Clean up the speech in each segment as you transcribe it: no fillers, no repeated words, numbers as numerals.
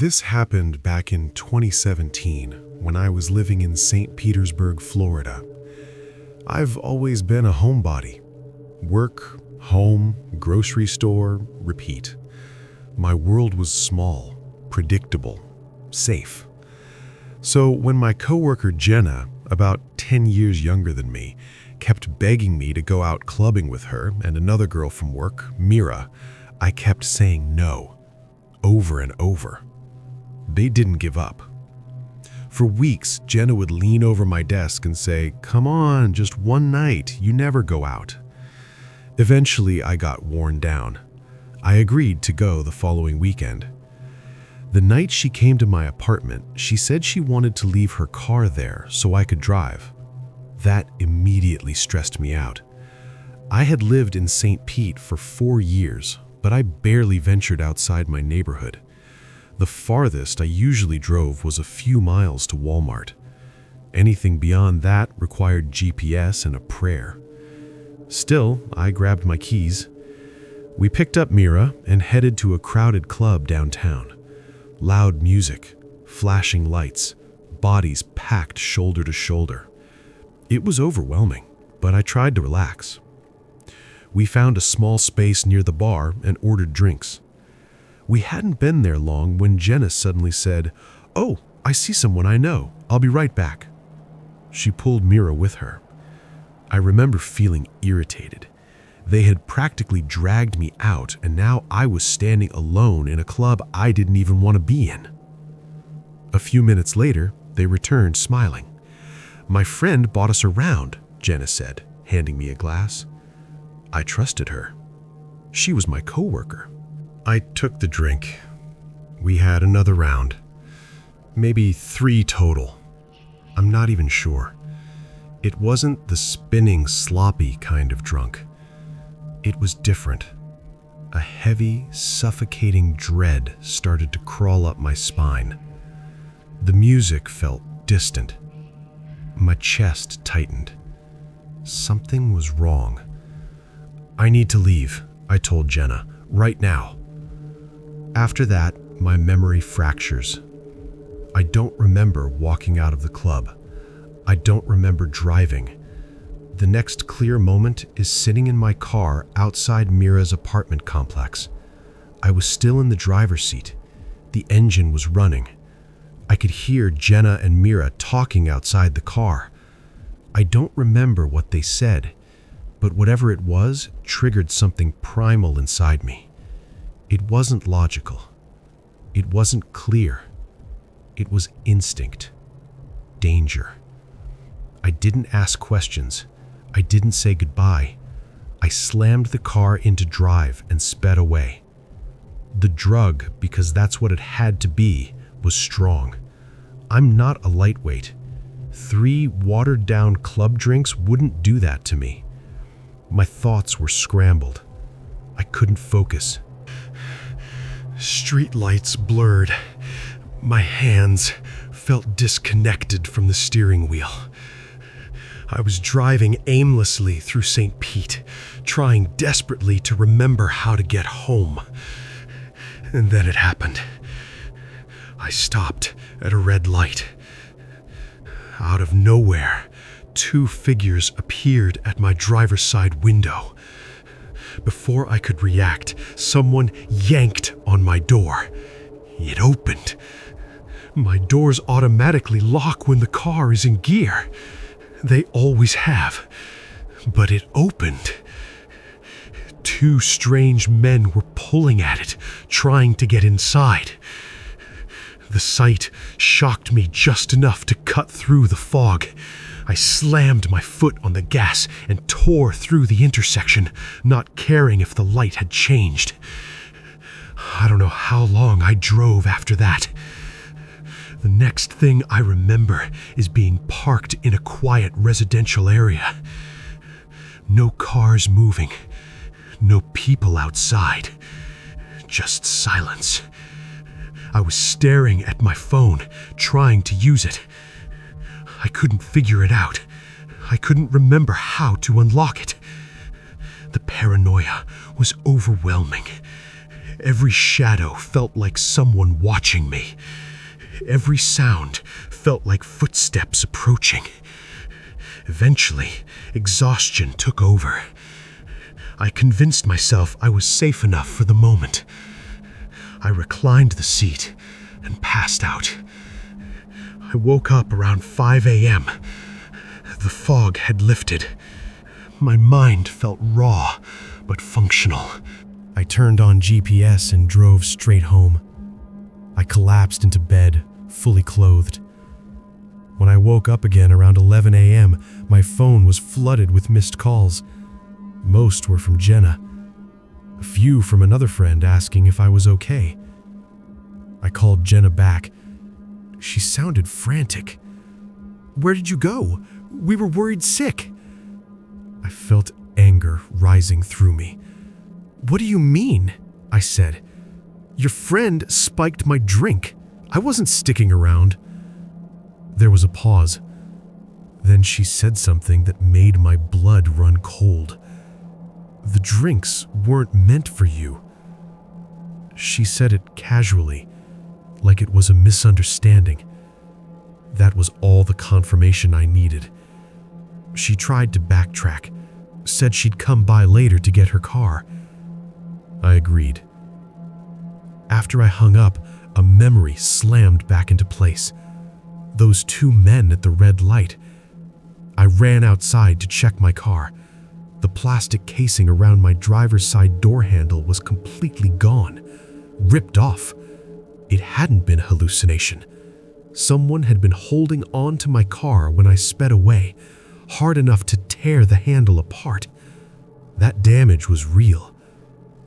This happened back in 2017 when I was living in St. Petersburg, Florida. I've always been a homebody. Work, home, grocery store, repeat. My world was small, predictable, safe. So when my coworker Jenna, about 10 years younger than me, kept begging me to go out clubbing with her and another girl from work, Mira, I kept saying no, over and over. They didn't give up. For weeks, Jenna would lean over my desk and say, "Come on, just one night, you never go out." Eventually, I got worn down. I agreed to go the following weekend. The night she came to my apartment, she said she wanted to leave her car there so I could drive. That immediately stressed me out. I had lived in St. Pete for 4 years, but I barely ventured outside my neighborhood. The farthest I usually drove was a few miles to Walmart. Anything beyond that required GPS and a prayer. Still, I grabbed my keys. We picked up Mira and headed to a crowded club downtown. Loud music, flashing lights, bodies packed shoulder to shoulder. It was overwhelming, but I tried to relax. We found a small space near the bar and ordered drinks. We hadn't been there long when Jenna suddenly said, "Oh, I see someone I know. I'll be right back." She pulled Mira with her. I remember feeling irritated. They had practically dragged me out, and now I was standing alone in a club I didn't even want to be in. A few minutes later, they returned smiling. "My friend bought us around," Jenna said, handing me a glass. I trusted her. She was my coworker. I took the drink. We had another round. Maybe 3 total. I'm not even sure. It wasn't the spinning, sloppy kind of drunk. It was different. A heavy, suffocating dread started to crawl up my spine. The music felt distant. My chest tightened. Something was wrong. "I need to leave," I told Jenna, "right now." After that, my memory fractures. I don't remember walking out of the club. I don't remember driving. The next clear moment is sitting in my car outside Mira's apartment complex. I was still in the driver's seat. The engine was running. I could hear Jenna and Mira talking outside the car. I don't remember what they said, but whatever it was triggered something primal inside me. It wasn't logical. It wasn't clear. It was instinct. Danger. I didn't ask questions. I didn't say goodbye. I slammed the car into drive and sped away. The drug, because that's what it had to be, was strong. I'm not a lightweight. 3 watered-down club drinks wouldn't do that to me. My thoughts were scrambled. I couldn't focus. Street lights blurred. My hands felt disconnected from the steering wheel. I was driving aimlessly through St. Pete, trying desperately to remember how to get home. And then it happened. I stopped at a red light. Out of nowhere, 2 figures appeared at my driver's side window. Before I could react, someone yanked on my door. It opened. My doors automatically lock when the car is in gear. They always have. But it opened. 2 strange men were pulling at it, trying to get inside. The sight shocked me just enough to cut through the fog. I slammed my foot on the gas and tore through the intersection, not caring if the light had changed. I don't know how long I drove after that. The next thing I remember is being parked in a quiet residential area. No cars moving, no people outside, just silence. I was staring at my phone, trying to use it. I couldn't figure it out. I couldn't remember how to unlock it. The paranoia was overwhelming. Every shadow felt like someone watching me. Every sound felt like footsteps approaching. Eventually, exhaustion took over. I convinced myself I was safe enough for the moment. I reclined the seat and passed out. I woke up around 5 a.m. The fog had lifted. My mind felt raw but functional. I turned on GPS and drove straight home. I collapsed into bed, fully clothed. When I woke up again around 11 a.m., my phone was flooded with missed calls. Most were from Jenna. A few from another friend asking if I was okay. I called Jenna back. She sounded frantic. "Where did you go? We were worried sick." I felt anger rising through me. "What do you mean?" I said. "Your friend spiked my drink. I wasn't sticking around." There was a pause. Then she said something that made my blood run cold. "The drinks weren't meant for you." She said it casually, like it was a misunderstanding. That was all the confirmation I needed. She tried to backtrack, said she'd come by later to get her car. I agreed. After I hung up, a memory slammed back into place. Those two men at the red light. I ran outside to check my car. The plastic casing around my driver's side door handle was completely gone, ripped off. It hadn't been a hallucination. Someone had been holding on to my car when I sped away, hard enough to tear the handle apart. That damage was real,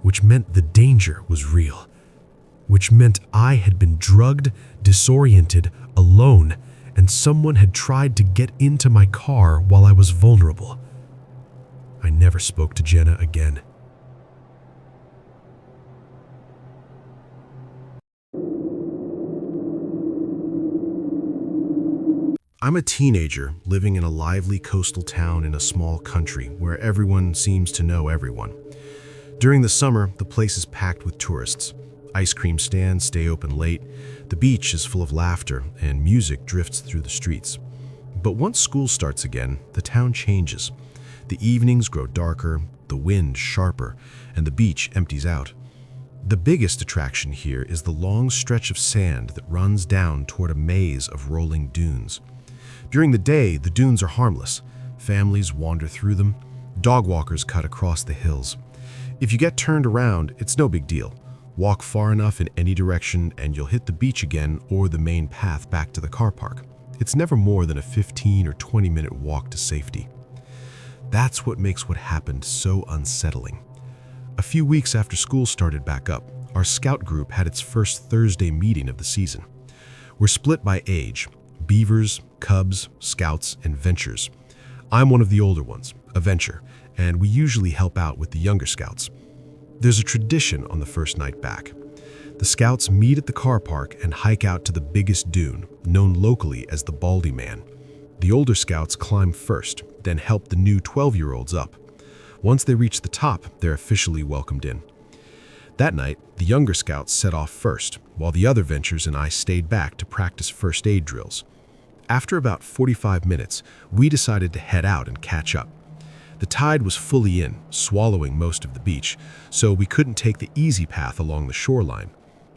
which meant the danger was real, which meant I had been drugged, disoriented, alone, and someone had tried to get into my car while I was vulnerable. I never spoke to Jenna again. I'm a teenager living in a lively coastal town in a small country where everyone seems to know everyone. During the summer, the place is packed with tourists. Ice cream stands stay open late, the beach is full of laughter, and music drifts through the streets. But once school starts again, the town changes. The evenings grow darker, the wind sharper, and the beach empties out. The biggest attraction here is the long stretch of sand that runs down toward a maze of rolling dunes. During the day, the dunes are harmless. Families wander through them. Dog walkers cut across the hills. If you get turned around, it's no big deal. Walk far enough in any direction and you'll hit the beach again or the main path back to the car park. It's never more than a 15 or 20-minute walk to safety. That's what makes what happened so unsettling. A few weeks after school started back up, our scout group had its first Thursday meeting of the season. We're split by age: beavers, cubs, scouts, and ventures. I'm one of the older ones, a venture, and we usually help out with the younger scouts. There's a tradition on the first night back. The scouts meet at the car park and hike out to the biggest dune, known locally as the Baldy Man. The older scouts climb first, then help the new 12-year-olds up. Once they reach the top, they're officially welcomed in. That night, the younger scouts set off first, while the other ventures and I stayed back to practice first aid drills. After about 45 minutes, we decided to head out and catch up. The tide was fully in, swallowing most of the beach, so we couldn't take the easy path along the shoreline.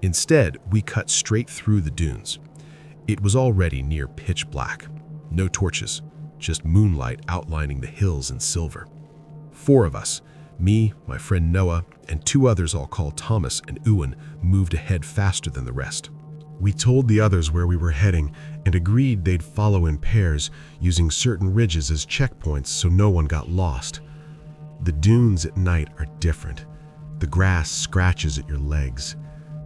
Instead, we cut straight through the dunes. It was already near pitch black. No torches, just moonlight outlining the hills in silver. 4 of us, me, my friend Noah, and 2 others I'll call Thomas and Ewan, moved ahead faster than the rest. We told the others where we were heading and agreed they'd follow in pairs, using certain ridges as checkpoints so no one got lost. The dunes at night are different. The grass scratches at your legs.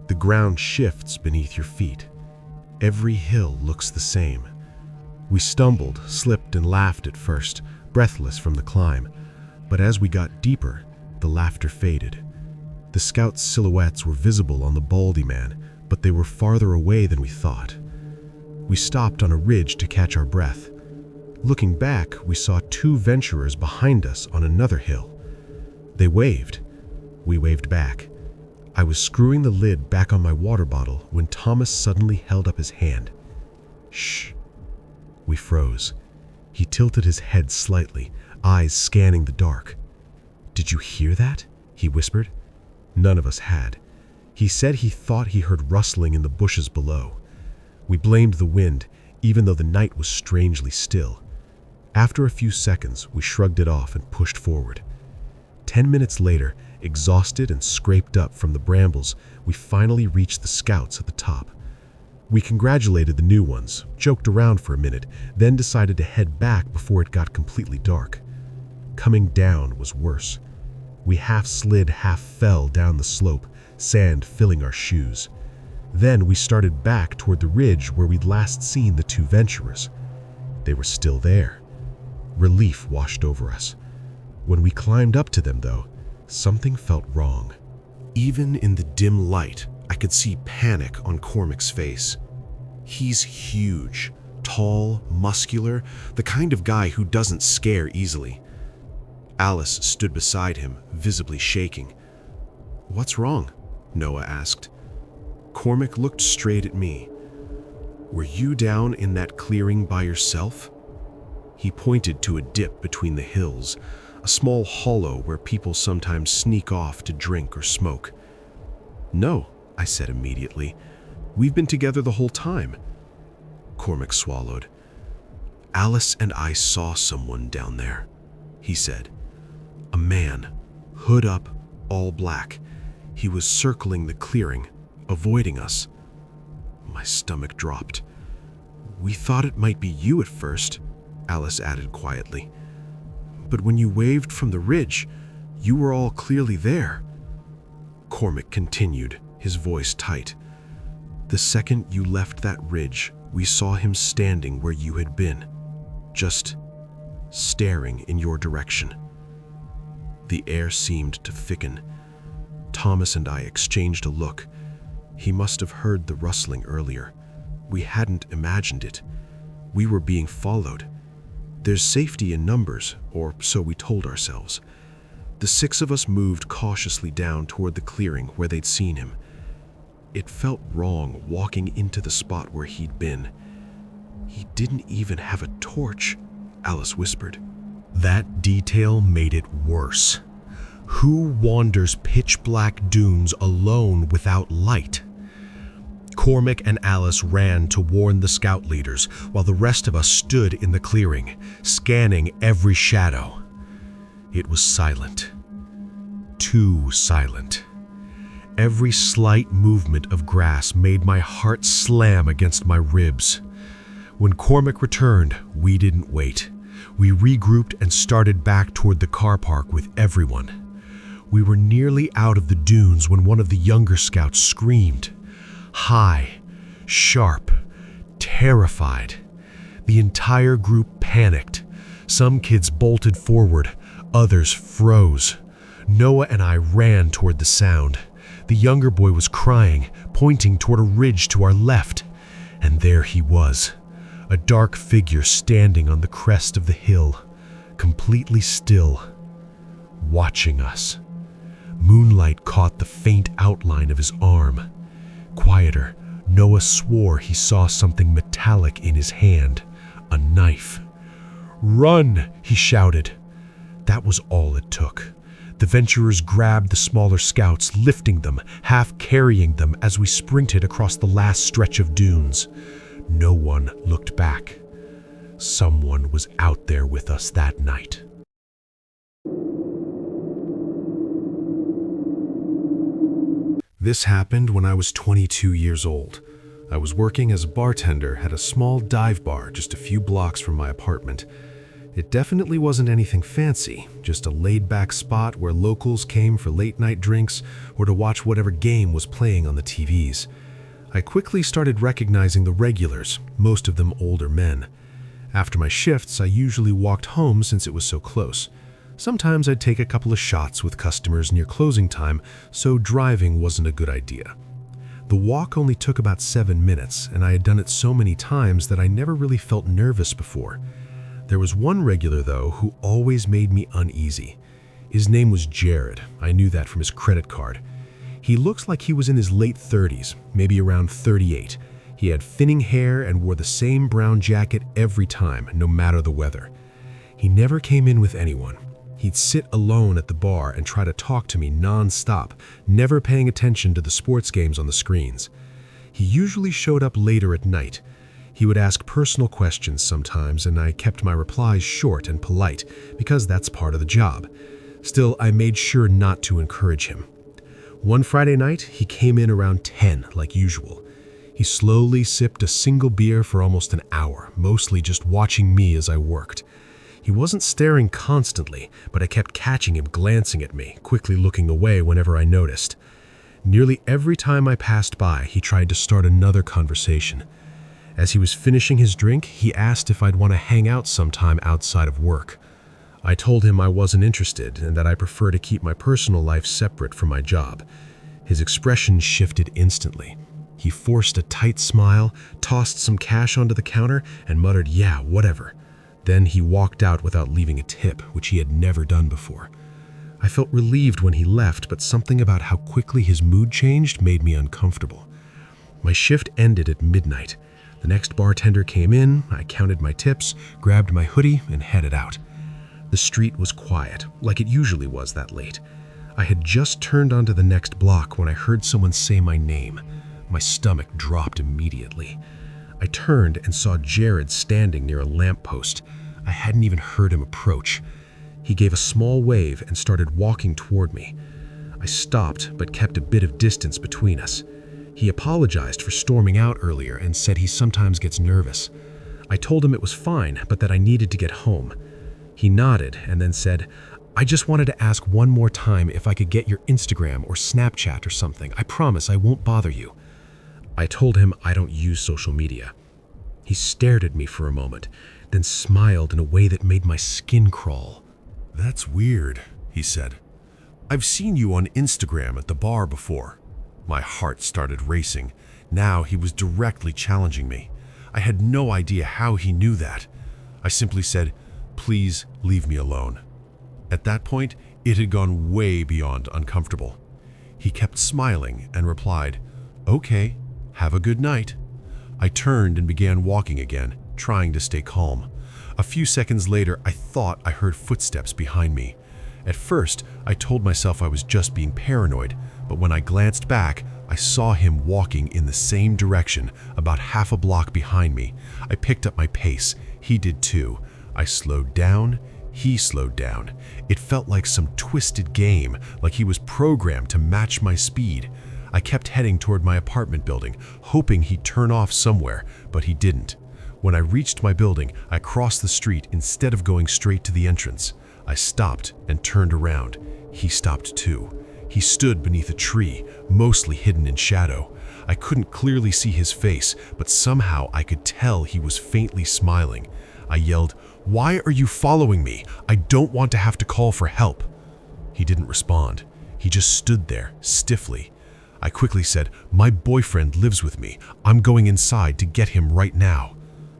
The ground shifts beneath your feet. Every hill looks the same. We stumbled, slipped, and laughed at first, breathless from the climb. But as we got deeper, the laughter faded. The scouts' silhouettes were visible on the Baldy Man, but they were farther away than we thought. We stopped on a ridge to catch our breath. Looking back, we saw 2 venturers behind us on another hill. They waved. We waved back. I was screwing the lid back on my water bottle when Thomas suddenly held up his hand. Shh. We froze. He tilted his head slightly, eyes scanning the dark. Did you hear that? He whispered. None of us had. He said he thought he heard rustling in the bushes below. We blamed the wind, even though the night was strangely still. After a few seconds, we shrugged it off and pushed forward. 10 minutes later, exhausted and scraped up from the brambles, we finally reached the scouts at the top. We congratulated the new ones, joked around for a minute, then decided to head back before it got completely dark. Coming down was worse. We half slid, half fell down the slope, sand filling our shoes. Then we started back toward the ridge where we'd last seen the two venturers. They were still there. Relief washed over us. When we climbed up to them, though, something felt wrong. Even in the dim light, I could see panic on Cormac's face. He's huge, tall, muscular, the kind of guy who doesn't scare easily. Alice stood beside him, visibly shaking. "What's wrong?" Noah asked. Cormac looked straight at me. "Were you down in that clearing by yourself?" He pointed to a dip between the hills, a small hollow where people sometimes sneak off to drink or smoke. "No," I said immediately. "We've been together the whole time." Cormac swallowed. "Alice and I saw someone down there," he said. "A man, hood up, all black. He was circling the clearing, avoiding us." My stomach dropped. "We thought it might be you at first," Alice added quietly. "But when you waved from the ridge, you were all clearly there." Cormac continued, his voice tight. "The second you left that ridge, we saw him standing where you had been, just staring in your direction." The air seemed to thicken. Thomas and I exchanged a look. He must have heard the rustling earlier. We hadn't imagined it. We were being followed. There's safety in numbers, or so we told ourselves. The 6 of us moved cautiously down toward the clearing where they'd seen him. It felt wrong walking into the spot where he'd been. "He didn't even have a torch," Alice whispered. That detail made it worse. Who wanders pitch-black dunes alone without light? Cormac and Alice ran to warn the scout leaders, while the rest of us stood in the clearing, scanning every shadow. It was silent. Too silent. Every slight movement of grass made my heart slam against my ribs. When Cormac returned, we didn't wait. We regrouped and started back toward the car park with everyone. We were nearly out of the dunes when one of the younger scouts screamed. High, sharp, terrified. The entire group panicked. Some kids bolted forward, others froze. Noah and I ran toward the sound. The younger boy was crying, pointing toward a ridge to our left. And there he was, a dark figure standing on the crest of the hill, completely still, watching us. Moonlight caught the faint outline of his arm. Quieter, Noah swore he saw something metallic in his hand, a knife. "Run!" he shouted. That was all it took. The venturers grabbed the smaller scouts, lifting them, half carrying them as we sprinted across the last stretch of dunes. No one looked back. Someone was out there with us that night. This happened when I was 22 years old. I was working as a bartender at a small dive bar just a few blocks from my apartment. It definitely wasn't anything fancy, just a laid-back spot where locals came for late-night drinks or to watch whatever game was playing on the TVs. I quickly started recognizing the regulars, most of them older men. After my shifts, I usually walked home since it was so close. Sometimes I'd take a couple of shots with customers near closing time, so driving wasn't a good idea. The walk only took about 7 minutes, and I had done it so many times that I never really felt nervous before. There was one regular, though, who always made me uneasy. His name was Jared. I knew that from his credit card. He looked like he was in his late 30s, maybe around 38. He had thinning hair and wore the same brown jacket every time, no matter the weather. He never came in with anyone. He'd sit alone at the bar and try to talk to me non-stop, never paying attention to the sports games on the screens. He usually showed up later at night. He would ask personal questions sometimes, and I kept my replies short and polite, because that's part of the job. Still, I made sure not to encourage him. One Friday night, he came in around 10, like usual. He slowly sipped a single beer for almost an hour, mostly just watching me as I worked. He wasn't staring constantly, but I kept catching him glancing at me, quickly looking away whenever I noticed. Nearly every time I passed by, he tried to start another conversation. As he was finishing his drink, he asked if I'd want to hang out sometime outside of work. I told him I wasn't interested and that I prefer to keep my personal life separate from my job. His expression shifted instantly. He forced a tight smile, tossed some cash onto the counter, and muttered, "Yeah, whatever." Then he walked out without leaving a tip, which he had never done before. I felt relieved when he left, but something about how quickly his mood changed made me uncomfortable. My shift ended at midnight. The next bartender came in, I counted my tips, grabbed my hoodie, and headed out. The street was quiet, like it usually was that late. I had just turned onto the next block when I heard someone say my name. My stomach dropped immediately. I turned and saw Jared standing near a lamppost. I hadn't even heard him approach. He gave a small wave and started walking toward me. I stopped, but kept a bit of distance between us. He apologized for storming out earlier and said he sometimes gets nervous. I told him it was fine, but that I needed to get home. He nodded and then said, "I just wanted to ask one more time if I could get your Instagram or Snapchat or something. I promise I won't bother you." I told him I don't use social media. He stared at me for a moment, then smiled in a way that made my skin crawl. "That's weird," he said. "I've seen you on Instagram at the bar before." My heart started racing. Now he was directly challenging me. I had no idea how he knew that. I simply said, "Please leave me alone." At that point, it had gone way beyond uncomfortable. He kept smiling and replied, "Okay, have a good night." I turned and began walking again, trying to stay calm. A few seconds later, I thought I heard footsteps behind me. At first, I told myself I was just being paranoid, but when I glanced back, I saw him walking in the same direction, about half a block behind me. I picked up my pace. He did too. I slowed down. He slowed down. It felt like some twisted game, like he was programmed to match my speed. I kept heading toward my apartment building, hoping he'd turn off somewhere, but he didn't. When I reached my building, I crossed the street instead of going straight to the entrance. I stopped and turned around. He stopped too. He stood beneath a tree, mostly hidden in shadow. I couldn't clearly see his face, but somehow I could tell he was faintly smiling. I yelled, "Why are you following me? I don't want to have to call for help." He didn't respond. He just stood there, stiffly. I quickly said, "My boyfriend lives with me. I'm going inside to get him right now."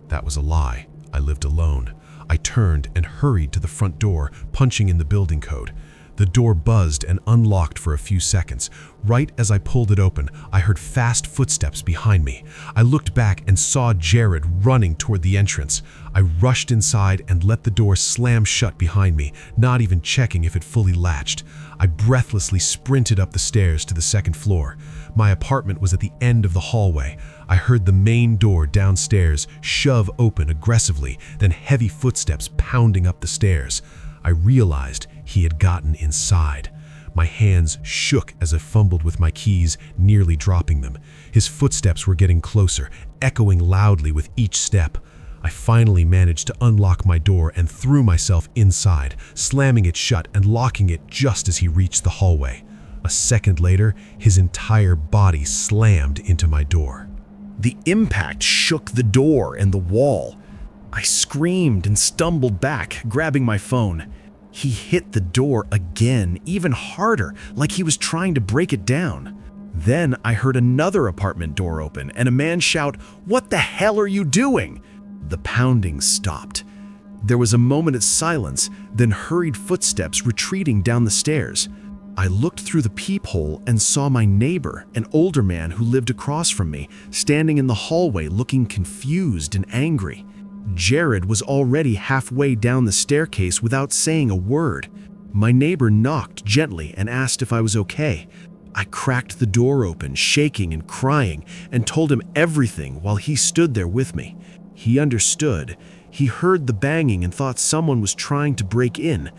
That was a lie. I lived alone. I turned and hurried to the front door, punching in the building code. The door buzzed and unlocked for a few seconds. Right as I pulled it open, I heard fast footsteps behind me. I looked back and saw Jared running toward the entrance. I rushed inside and let the door slam shut behind me, not even checking if it fully latched. I breathlessly sprinted up the stairs to the second floor. My apartment was at the end of the hallway. I heard the main door downstairs shove open aggressively, then heavy footsteps pounding up the stairs. I realized he had gotten inside. My hands shook as I fumbled with my keys, nearly dropping them. His footsteps were getting closer, echoing loudly with each step. I finally managed to unlock my door and threw myself inside, slamming it shut and locking it just as he reached the hallway. A second later, his entire body slammed into my door. The impact shook the door and the wall. I screamed and stumbled back, grabbing my phone. He hit the door again, even harder, like he was trying to break it down. Then I heard another apartment door open and a man shout, "What the hell are you doing?" The pounding stopped. There was a moment of silence, then hurried footsteps retreating down the stairs. I looked through the peephole and saw my neighbor, an older man who lived across from me, standing in the hallway looking confused and angry. Jared was already halfway down the staircase without saying a word. My neighbor knocked gently and asked if I was okay. I cracked the door open, shaking and crying, and told him everything while he stood there with me. He understood. He heard the banging and thought someone was trying to break in.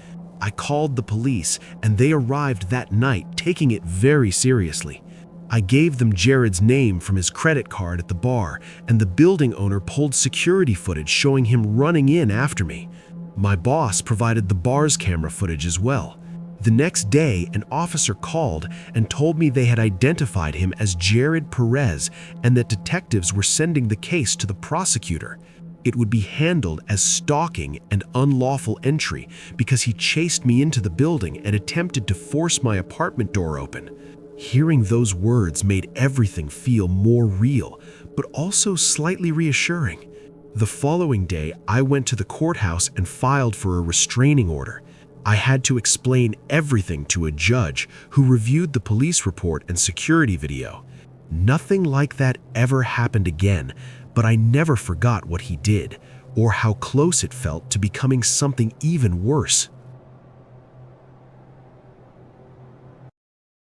I called the police, and they arrived that night, taking it very seriously. I gave them Jared's name from his credit card at the bar, and the building owner pulled security footage showing him running in after me. My boss provided the bar's camera footage as well. The next day, an officer called and told me they had identified him as Jared Perez and that detectives were sending the case to the prosecutor. It would be handled as stalking and unlawful entry because he chased me into the building and attempted to force my apartment door open. Hearing those words made everything feel more real, but also slightly reassuring. The following day, I went to the courthouse and filed for a restraining order. I had to explain everything to a judge who reviewed the police report and security video. Nothing like that ever happened again, but I never forgot what he did or how close it felt to becoming something even worse.